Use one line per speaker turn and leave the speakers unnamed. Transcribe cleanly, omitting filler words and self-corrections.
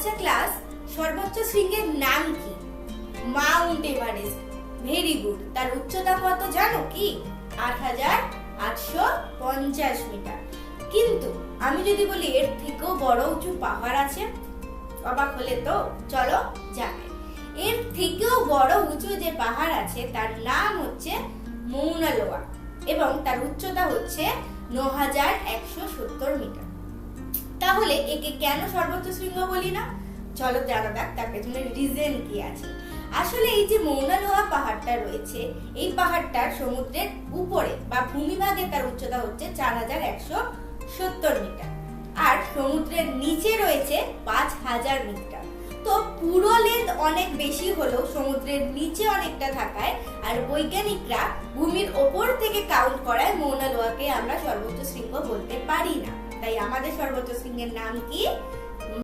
আচ্ছা ক্লাস, সর্বোচ্চ শৃঙ্গের নাম কি? Mount Everest. Very good. তার উচ্চতা কত জানো কি? ৮,৮৫০ মিটার। কিন্তু আমি যদি বলি এর থেকেও বড় উঁচু পাহাড় আছে, অবাক হলে তো? চলো জানাই। এর থেকেও বড় উঁচু যে পাহাড় আছে তার নাম হচ্ছে মৌনা লোয়া এবং তার উচ্চতা হচ্ছে ৯,১৭০ মিটার। তাহলে একে কেন সর্বোচ্চ শৃঙ্গ বলি না? চলো জানা যাক তার পেছনে রিজন কি আছে। আসলে এই যে মৌনা লোয়া পাহাড়টা রয়েছে, এই পাহাড়টার সমুদ্রের উপরে বা ভূমিভাগে তার উচ্চতা হচ্ছে ৪,১৭০ মিটার আর সমুদ্রের নিচে রয়েছে ৫,০০০ মিটার। তো পুরো লেন্থ অনেক বেশি হলেও সমুদ্রের নিচে অনেকটা থাকায় আর বৈজ্ঞানিকরা ভূমির ওপর থেকে কাউন্ট করায় মৌনা লোয়াকে আমরা সর্বোচ্চ শৃঙ্গ বলতে পারি না। তাই আমাদের সর্বোচ্চ শৃঙ্গের নাম কি?